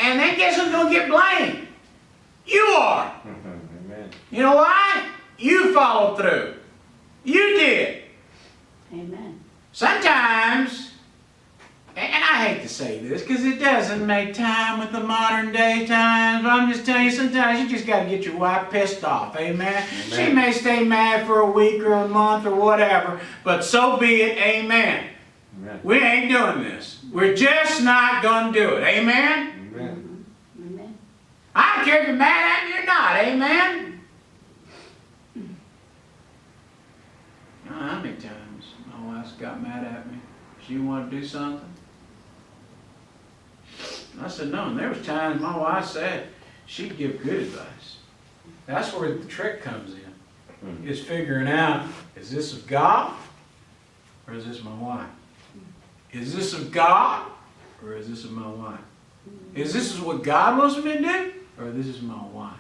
And then guess who's going to get blamed? You are. Amen. You know why? You followed through. You did. Amen. Sometimes, and I hate to say this because it doesn't make time with the modern day times, but I'm just telling you, sometimes you just got to get your wife pissed off. Amen? She may stay mad for a week or a month or whatever, but so be it. Amen. Amen. We ain't doing this. We're just not going to do it. Amen? Amen. Amen. I don't care if you're mad at me or not. Amen? I don't know how many times my wife's got mad at me. She wanted to do something. I said no, and there was times my wife said she'd give good advice. That's where the trick comes in. Is figuring out, is this of God or is this my wife? Is this of God or is this of my wife? Is this what God wants me to do or this is my wife?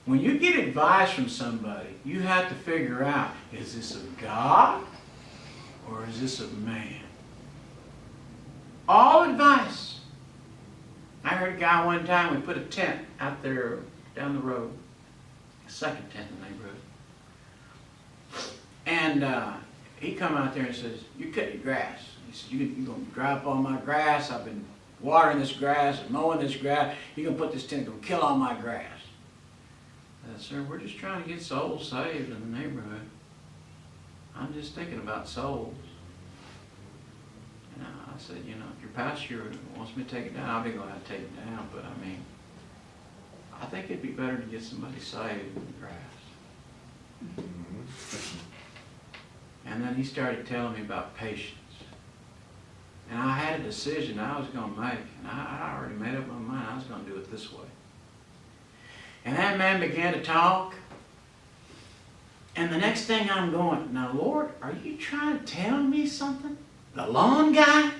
When you get advice from somebody, you have to figure out, is this of God or is this of man? All advice. I heard a guy one time, we put a tent out there down the road, a second tent in the neighborhood. And he come out there and says, you cut your grass. He said, you're going to dry up all my grass. I've been watering this grass and mowing this grass. You're going to put this tent, going to kill all my grass. I said, sir, we're just trying to get souls saved in the neighborhood. I'm just thinking about souls. And I said, you know, if your pastor wants me to take it down, I'll be glad to take it down. But I mean, I think it'd be better to get somebody saved than the grass. And then he started telling me about patience. And I had a decision I was going to make. And I already made up my mind I was going to do it this way. And that man began to talk. And the next thing I'm going, now Lord, are you trying to tell me something? The lawn guy?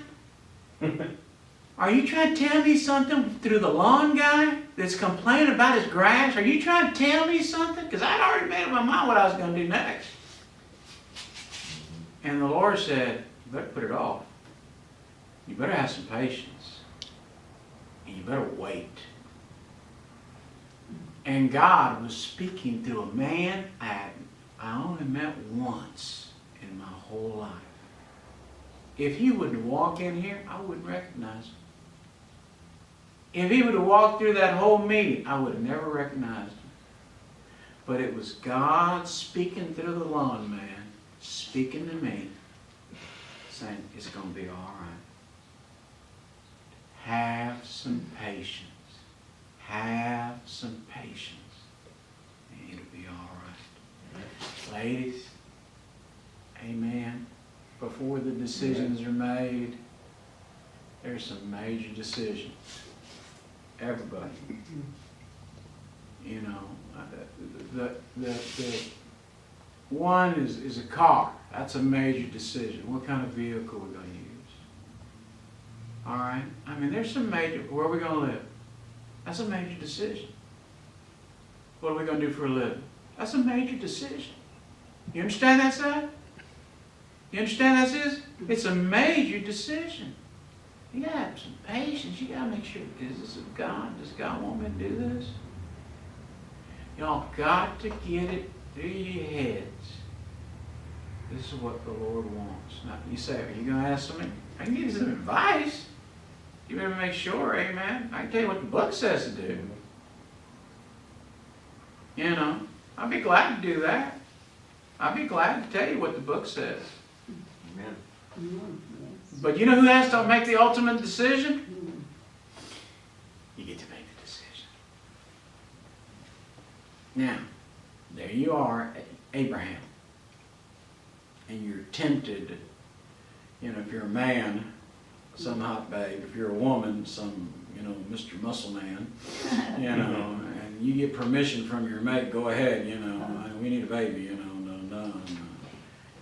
Are you trying to tell me something through the lawn guy that's complaining about his grass? Are you trying to tell me something? Because I'd already made up my mind what I was going to do next. And the Lord said, you better put it off. You better have some patience. And you better wait. And God was speaking through a man I only met once in my whole life. If he would walk in here, I wouldn't recognize him. If he would have walked through that whole meeting, I would have never recognized him. But it was God speaking through the lawn man, speaking to me, saying, it's going to be all right. Have some patience. Have some patience. And it'll be all right. Ladies, amen. Before the decisions are made, there's some major decisions. Everybody. You know, the one is a car. That's a major decision. What kind of vehicle we're going to use. All right? I mean, there's some major, where are we going to live? That's a major decision. What are we going to do for a living? That's a major decision. You understand that, sir? You understand that is? It's a major decision. You got to have some patience. You got to make sure, is this of God? Does God want me to do this? Y'all got to get it through your heads. This is what the Lord wants. Now, you say, are you going to ask somebody? I can give you some advice. You better make sure, amen. I can tell you what the book says to do. You know, I'll be glad to do that. I'll be glad to tell you what the book says. Amen. But you know who has to make the ultimate decision? You get to make the decision. Now, there you are, Abraham. And you're tempted, you know, if you're a man, some hot babe. If you're a woman, some, you know, Mr. Muscle Man, you know, and you get permission from your mate, go ahead, you know, we need a baby, you know, no.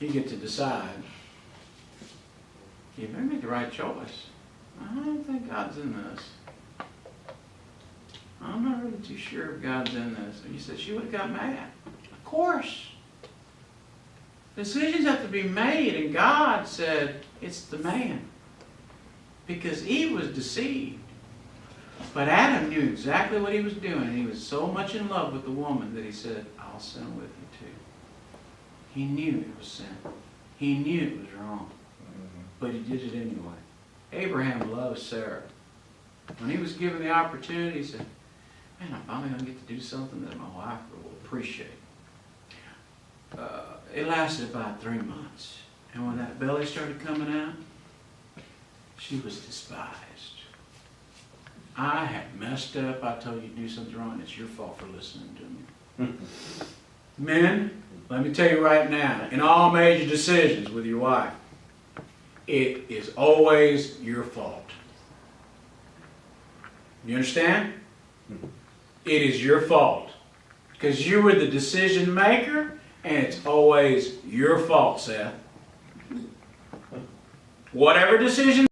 You get to decide. You better make the right choice. I don't think God's in this. I'm not really too sure if God's in this. And you said she would have got mad. Of course. Decisions have to be made, and God said, it's the man. because Eve was deceived. But Adam knew exactly what he was doing. He was so much in love with the woman that he said, I'll sin with you too. He knew it was sin. He knew it was wrong. But he did it anyway. Abraham loved Sarah. When he was given the opportunity, he said, man, I'm finally going to get to do something that my wife will appreciate. It lasted about 3 months. And when that belly started coming out, she was despised. I had messed up. I told you to do something wrong, and it's your fault for listening to me. Men, let me tell you right now, in all major decisions with your wife, it is always your fault. You understand? It is your fault. Because you were the decision maker, and it's always your fault, Seth. Whatever decision